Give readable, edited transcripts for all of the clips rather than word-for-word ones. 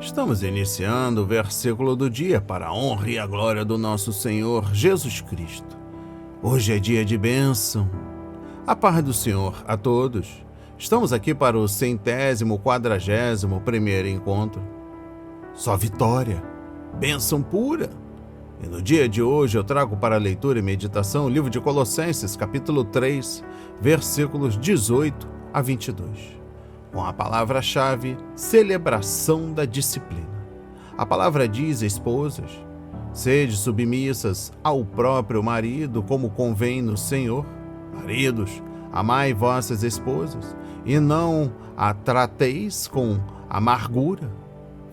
Estamos iniciando o versículo do dia para a honra e a glória do nosso Senhor Jesus Cristo. Hoje é dia de bênção. A paz do Senhor a todos. Estamos aqui para o 141º encontro. Só vitória, bênção pura. E no dia de hoje eu trago para leitura e meditação o livro de Colossenses, capítulo 3, versículos 18 a 22. Com a palavra-chave, celebração da disciplina. A palavra diz, esposas, sede submissas ao próprio marido, como convém no Senhor. Maridos, amai vossas esposas, e não a trateis com amargura.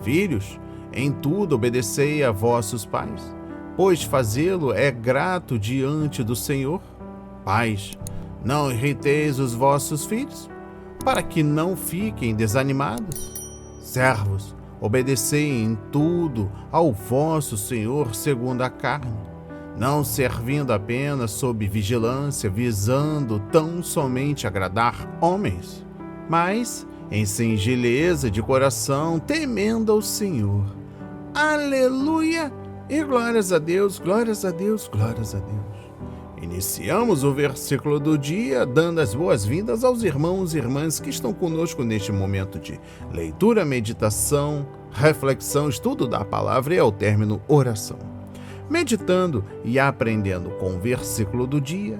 Filhos, em tudo obedecei a vossos pais, pois fazê-lo é grato diante do Senhor. Pais, não irriteis os vossos filhos, para que não fiquem desanimados. Servos, obedecei em tudo ao vosso Senhor segundo a carne, não servindo apenas sob vigilância, visando tão somente agradar homens, mas em singeleza de coração, temendo ao Senhor. Aleluia! E glórias a Deus, glórias a Deus, glórias a Deus. Iniciamos o versículo do dia dando as boas-vindas aos irmãos e irmãs que estão conosco neste momento de leitura, meditação, reflexão, estudo da palavra e ao término oração. Meditando e aprendendo com o versículo do dia,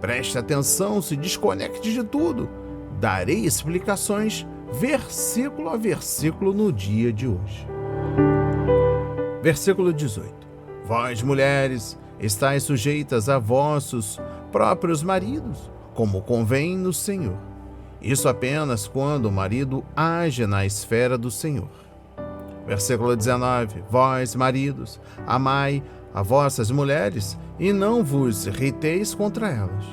preste atenção, se desconecte de tudo. Darei explicações versículo a versículo no dia de hoje. Versículo 18. Vós, mulheres, estais sujeitas a vossos próprios maridos, como convém no Senhor. Isso apenas quando o marido age na esfera do Senhor. Versículo 19. Vós, maridos, amai a vossas mulheres e não vos irriteis contra elas.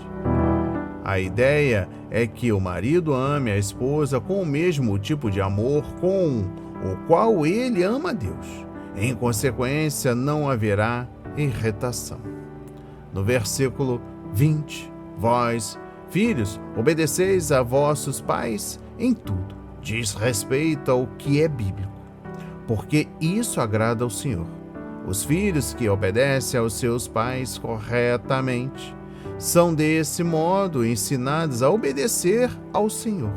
A ideia é que o marido ame a esposa com o mesmo tipo de amor com o qual ele ama a Deus. Em consequência, não haverá irritação. No versículo 20, vós, filhos, obedeceis a vossos pais em tudo. Diz respeito ao que é bíblico, porque isso agrada ao Senhor. Os filhos que obedecem aos seus pais corretamente são desse modo ensinados a obedecer ao Senhor.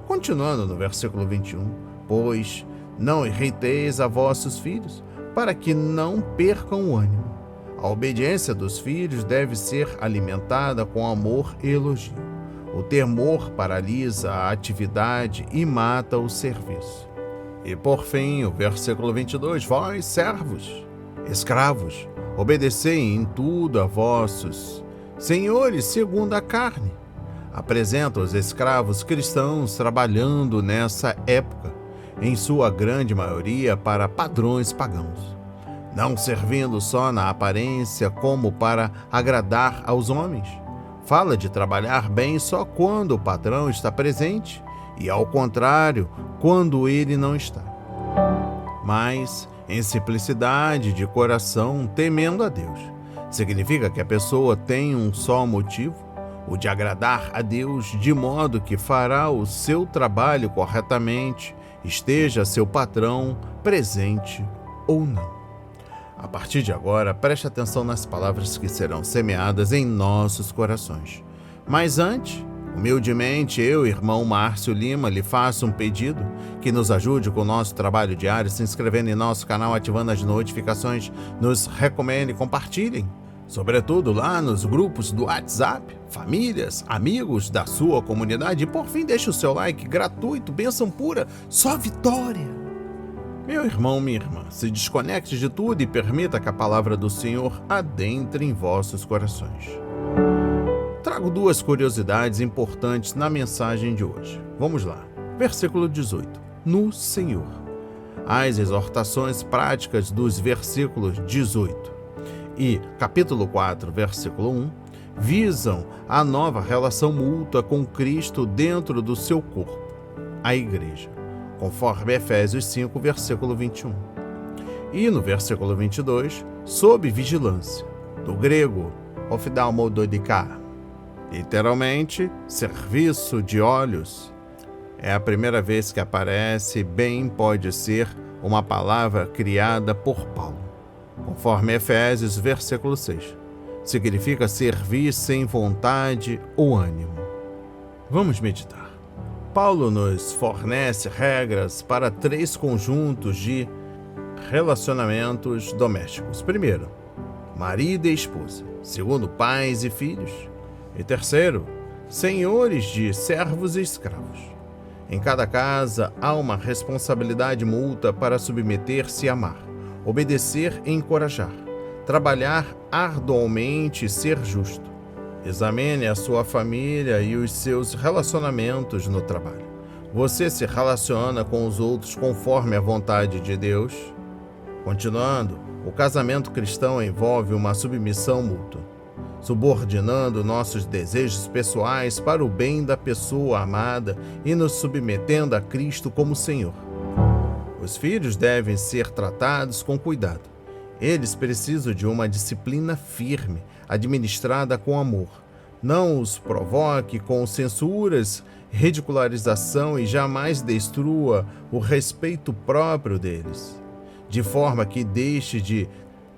Continuando no versículo 21, pois não irriteis a vossos filhos, para que não percam o ânimo. A obediência dos filhos deve ser alimentada com amor e elogio. O temor paralisa a atividade e mata o serviço. E por fim, o versículo 22, vós, servos, escravos, obedecei em tudo a vossos senhores segundo a carne. Apresenta os escravos cristãos trabalhando nessa época, em sua grande maioria para padrões pagãos, não servindo só na aparência como para agradar aos homens. Fala de trabalhar bem só quando o patrão está presente e, ao contrário, quando ele não está. Mas, em simplicidade de coração, temendo a Deus. Significa que a pessoa tem um só motivo, o de agradar a Deus, de modo que fará o seu trabalho corretamente, esteja seu patrão presente ou não. A partir de agora, preste atenção nas palavras que serão semeadas em nossos corações. Mas antes, humildemente, eu, irmão Márcio Lima, lhe faço um pedido que nos ajude com o nosso trabalho diário, se inscrevendo em nosso canal, ativando as notificações, nos recomende e compartilhem. Sobretudo lá nos grupos do WhatsApp, famílias, amigos da sua comunidade. E por fim, deixe o seu like gratuito, bênção pura, só vitória. Meu irmão, minha irmã, se desconecte de tudo e permita que a palavra do Senhor adentre em vossos corações. Trago duas curiosidades importantes na mensagem de hoje. Vamos lá. Versículo 18. No Senhor. As exortações práticas dos versículos 18 e capítulo 4, versículo 1, visam a nova relação mútua com Cristo dentro do seu corpo, a Igreja, conforme Efésios 5, versículo 21. E no versículo 22, sob vigilância, do grego, oftalmododiká, literalmente, serviço de olhos. É a primeira vez que aparece, bem pode ser uma palavra criada por Paulo. Conforme Efésios, versículo 6. Significa servir sem vontade ou ânimo. Vamos meditar. Paulo nos fornece regras para 3 conjuntos de relacionamentos domésticos. Primeiro, marido e esposa. Segundo, pais e filhos. E terceiro, senhores de servos e escravos. Em cada casa há uma responsabilidade mútua para submeter-se e amar, obedecer e encorajar, trabalhar arduamente e ser justo. Examine a sua família e os seus relacionamentos no trabalho. Você se relaciona com os outros conforme a vontade de Deus? Continuando, o casamento cristão envolve uma submissão mútua, subordinando nossos desejos pessoais para o bem da pessoa amada e nos submetendo a Cristo como Senhor. Os filhos devem ser tratados com cuidado. Eles precisam de uma disciplina firme, administrada com amor. Não os provoque com censuras, ridicularização e jamais destrua o respeito próprio deles, de forma que deixe de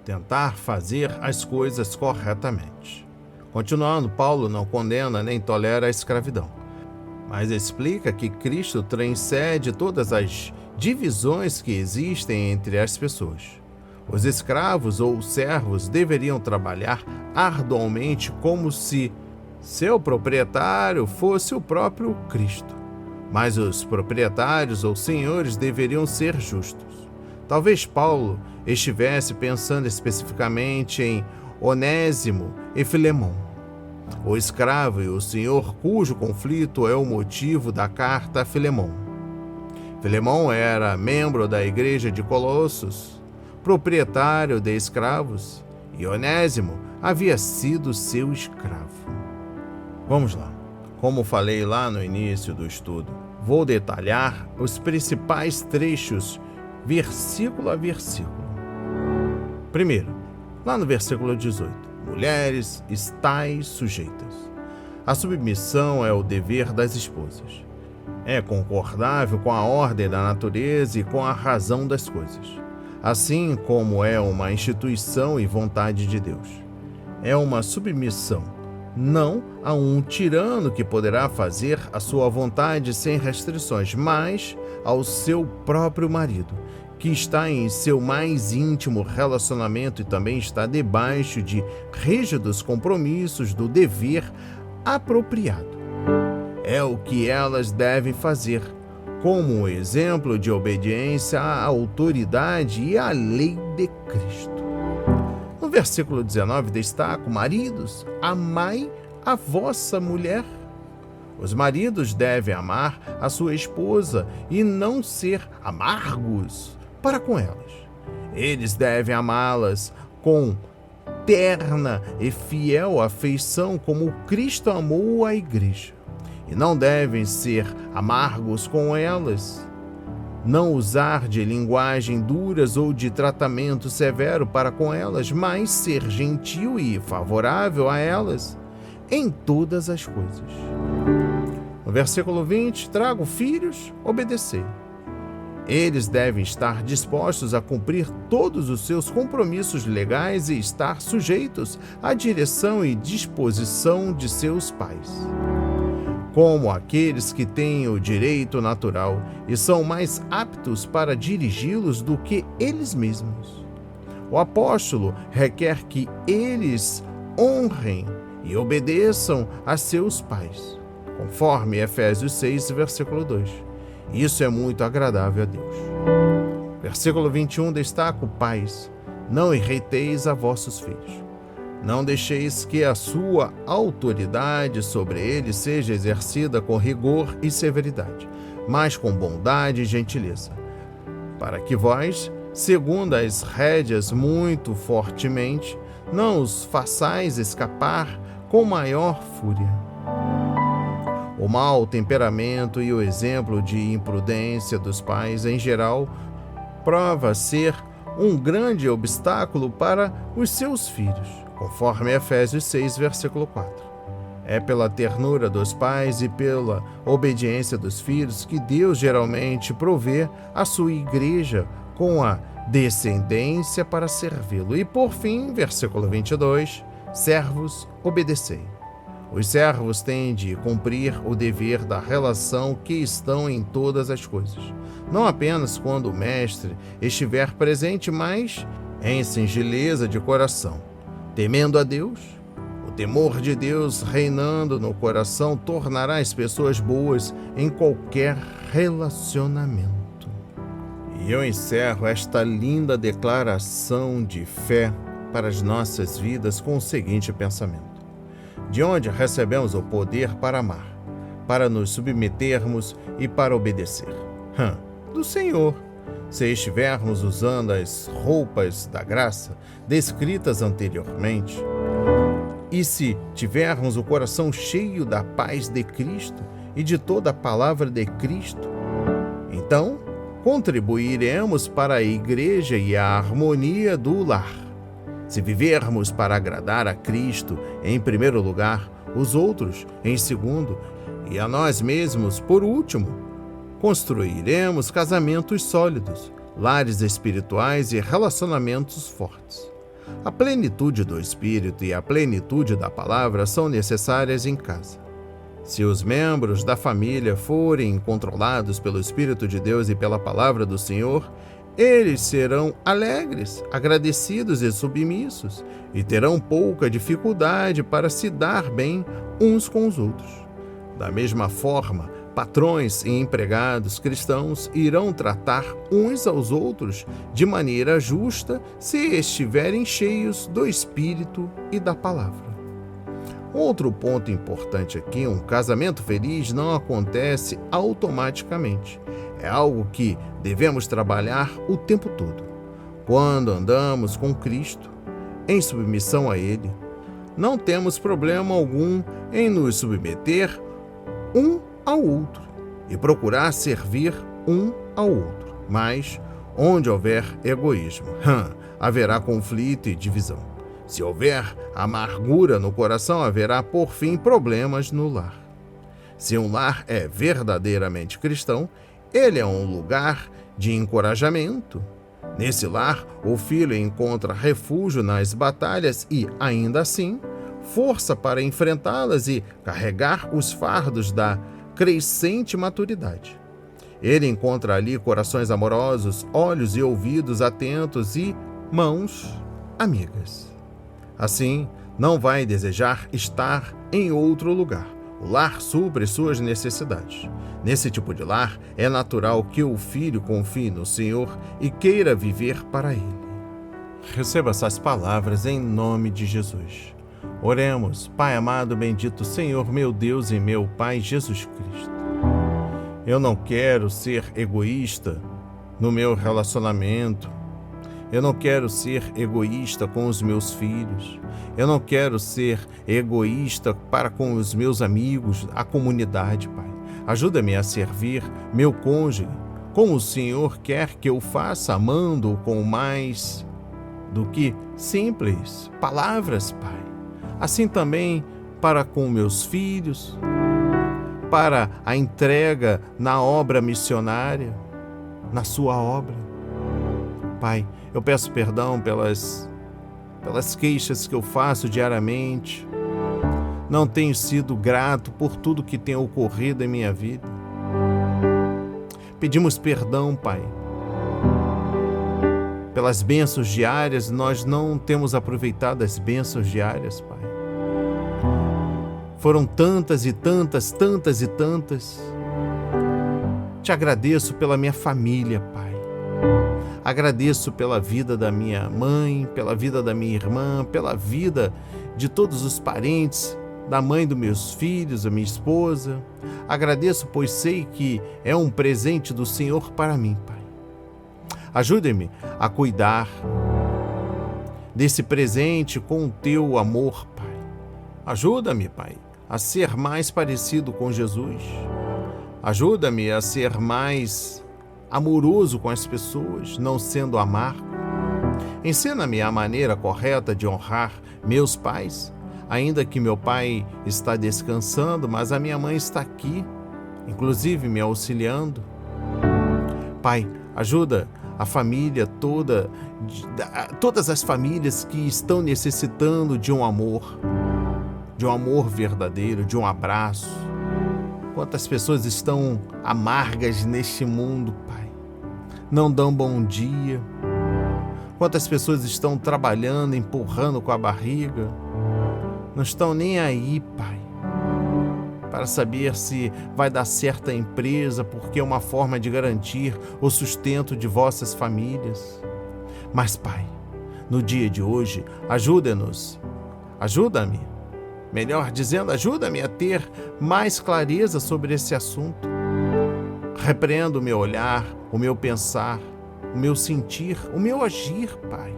tentar fazer as coisas corretamente. Continuando, Paulo não condena nem tolera a escravidão, mas explica que Cristo transcende todas as divisões que existem entre as pessoas. Os escravos ou servos deveriam trabalhar arduamente como se seu proprietário fosse o próprio Cristo. Mas os proprietários ou senhores deveriam ser justos. Talvez Paulo estivesse pensando especificamente em Onésimo e Filemão, o escravo e o senhor cujo conflito é o motivo da carta a Filemão. Filemão era membro da igreja de Colossos, proprietário de escravos, e Onésimo havia sido seu escravo. Vamos lá. Como falei lá no início do estudo, vou detalhar os principais trechos, versículo a versículo. Primeiro, lá no versículo 18, mulheres, estais sujeitas. A submissão é o dever das esposas. É concordável com a ordem da natureza e com a razão das coisas, assim como é uma instituição e vontade de Deus. É uma submissão, não a um tirano que poderá fazer a sua vontade sem restrições, mas ao seu próprio marido, que está em seu mais íntimo relacionamento e também está debaixo de rígidos compromissos do dever apropriado. É o que elas devem fazer, como um exemplo de obediência à autoridade e à lei de Cristo. No versículo 19 destaca: maridos, amai a vossa mulher. Os maridos devem amar a sua esposa e não ser amargos para com elas. Eles devem amá-las com terna e fiel afeição, como Cristo amou a igreja. E não devem ser amargos com elas, não usar de linguagem duras ou de tratamento severo para com elas, mas ser gentil e favorável a elas em todas as coisas. No versículo 20, trago filhos, obedecei. Eles devem estar dispostos a cumprir todos os seus compromissos legais e estar sujeitos à direção e disposição de seus pais, como aqueles que têm o direito natural e são mais aptos para dirigi-los do que eles mesmos. O apóstolo requer que eles honrem e obedeçam a seus pais, conforme Efésios 6, versículo 2. Isso é muito agradável a Deus. Versículo 21 destaca: pais, não irriteis a vossos filhos. Não deixeis que a sua autoridade sobre eles seja exercida com rigor e severidade, mas com bondade e gentileza, para que vós, segundo as rédeas muito fortemente, não os façais escapar com maior fúria. O mau temperamento e o exemplo de imprudência dos pais, em geral, prova ser um grande obstáculo para os seus filhos, conforme Efésios 6, versículo 4. É pela ternura dos pais e pela obediência dos filhos que Deus geralmente provê a sua igreja com a descendência para servi-lo. E por fim, versículo 22, servos, obedecei. Os servos têm de cumprir o dever da relação que estão em todas as coisas, não apenas quando o mestre estiver presente, mas em singeleza de coração, temendo a Deus. O temor de Deus reinando no coração tornará as pessoas boas em qualquer relacionamento. E eu encerro esta linda declaração de fé para as nossas vidas com o seguinte pensamento: de onde recebemos o poder para amar, para nos submetermos e para obedecer? Do Senhor. Se estivermos usando as roupas da graça descritas anteriormente, e se tivermos o coração cheio da paz de Cristo e de toda a palavra de Cristo, então contribuiremos para a igreja e a harmonia do lar. Se vivermos para agradar a Cristo em primeiro lugar, os outros em segundo e a nós mesmos por último, construiremos casamentos sólidos, lares espirituais e relacionamentos fortes. A plenitude do Espírito e a plenitude da palavra são necessárias em casa. Se os membros da família forem controlados pelo Espírito de Deus e pela palavra do Senhor, eles serão alegres, agradecidos e submissos, e terão pouca dificuldade para se dar bem uns com os outros. Da mesma forma, patrões e empregados cristãos irão tratar uns aos outros de maneira justa se estiverem cheios do Espírito e da palavra. Outro ponto importante aqui: um casamento feliz não acontece automaticamente. É algo que devemos trabalhar o tempo todo. Quando andamos com Cristo, em submissão a Ele, não temos problema algum em nos submeter um ao outro e procurar servir um ao outro. Mas, onde houver egoísmo, haverá conflito e divisão. Se houver amargura no coração, haverá, por fim, problemas no lar. Se um lar é verdadeiramente cristão, ele é um lugar de encorajamento. Nesse lar, o filho encontra refúgio nas batalhas e, ainda assim, força para enfrentá-las e carregar os fardos da crescente maturidade. Ele encontra ali corações amorosos, olhos e ouvidos atentos e mãos amigas. Assim, não vai desejar estar em outro lugar. O lar supre suas necessidades. Nesse tipo de lar, é natural que o filho confie no Senhor e queira viver para Ele. Receba essas palavras em nome de Jesus. Oremos. Pai amado, bendito Senhor, meu Deus e meu Pai Jesus Cristo. Eu não quero ser egoísta no meu relacionamento. Eu não quero ser egoísta com os meus filhos. Eu não quero ser egoísta para com os meus amigos, a comunidade, Pai. Ajuda-me a servir meu cônjuge como o Senhor quer que eu faça, amando-o com mais do que simples palavras, Pai. Assim também para com meus filhos, para a entrega na obra missionária, na sua obra. Pai, eu peço perdão pelas queixas que eu faço diariamente. Não tenho sido grato por tudo que tem ocorrido em minha vida. Pedimos perdão, Pai. Pelas bênçãos diárias, nós não temos aproveitado as bênçãos diárias, Pai. Foram tantas e tantas, tantas e tantas. Te agradeço pela minha família, Pai. Agradeço pela vida da minha mãe, pela vida da minha irmã, pela vida de todos os parentes, da mãe dos meus filhos, da minha esposa. Agradeço, pois sei que é um presente do Senhor para mim, Pai. Ajude-me a cuidar desse presente com o teu amor, Pai. Ajuda-me, Pai, a ser mais parecido com Jesus. Ajuda-me a ser mais amoroso com as pessoas, não sendo amargo. Ensina-me a maneira correta de honrar meus pais, Ainda que meu pai está descansando, mas a minha mãe está aqui, inclusive me auxiliando. Pai, ajuda a família toda, todas as famílias que estão necessitando de um amor verdadeiro, de um abraço. Quantas pessoas estão amargas neste mundo, Pai, não dão bom dia. Quantas pessoas estão trabalhando, empurrando com a barriga, não estão nem aí, Pai, para saber se vai dar certo a empresa, porque é uma forma de garantir o sustento de vossas famílias. Mas, Pai, no dia de hoje, ajuda-me, melhor dizendo, ajuda-me a ter mais clareza sobre esse assunto. Repreendo o meu olhar, o meu pensar, o meu sentir, o meu agir, Pai.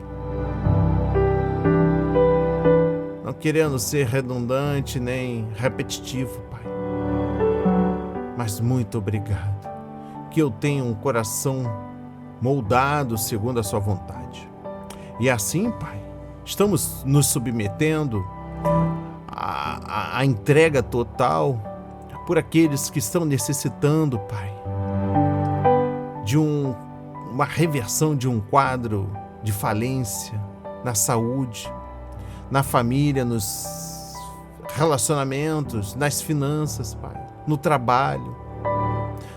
Não querendo ser redundante nem repetitivo, Pai. Mas muito obrigado, que eu tenha um coração moldado segundo a sua vontade. E assim, Pai, estamos nos submetendo à entrega total por aqueles que estão necessitando, Pai, de uma reversão de um quadro de falência na saúde, na família, nos relacionamentos, nas finanças, Pai, no trabalho,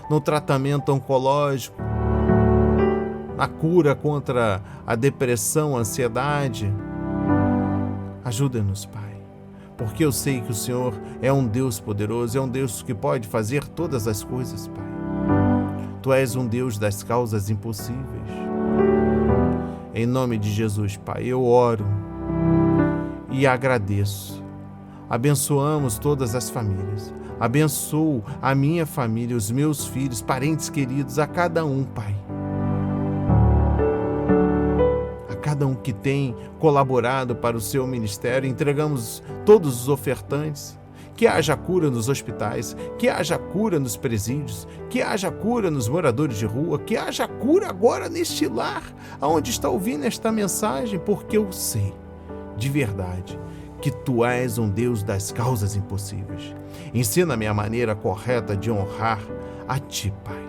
no tratamento oncológico, na cura contra a depressão, a ansiedade. Ajuda-nos, Pai, porque eu sei que o Senhor é um Deus poderoso, é um Deus que pode fazer todas as coisas, Pai. Tu és um Deus das causas impossíveis. Em nome de Jesus, Pai, eu oro e agradeço. Abençoamos todas as famílias. Abençoo a minha família, os meus filhos, parentes queridos, a cada um, Pai. A cada um que tem colaborado para o seu ministério, entregamos todos os ofertantes. Que haja cura nos hospitais, que haja cura nos presídios, que haja cura nos moradores de rua, que haja cura agora neste lar, onde está ouvindo esta mensagem, porque eu sei, de verdade, que Tu és um Deus das causas impossíveis. Ensina-me a maneira correta de honrar a Ti, Pai.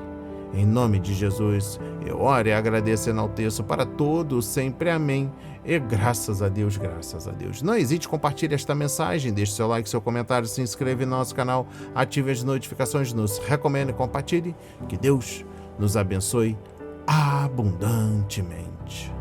Em nome de Jesus, eu oro e agradeço e enalteço para todos sempre. Amém. E graças a Deus, graças a Deus. Não hesite, compartilhe esta mensagem, deixe seu like, seu comentário, se inscreva em nosso canal, ative as notificações, nos recomende e compartilhe. Que Deus nos abençoe abundantemente.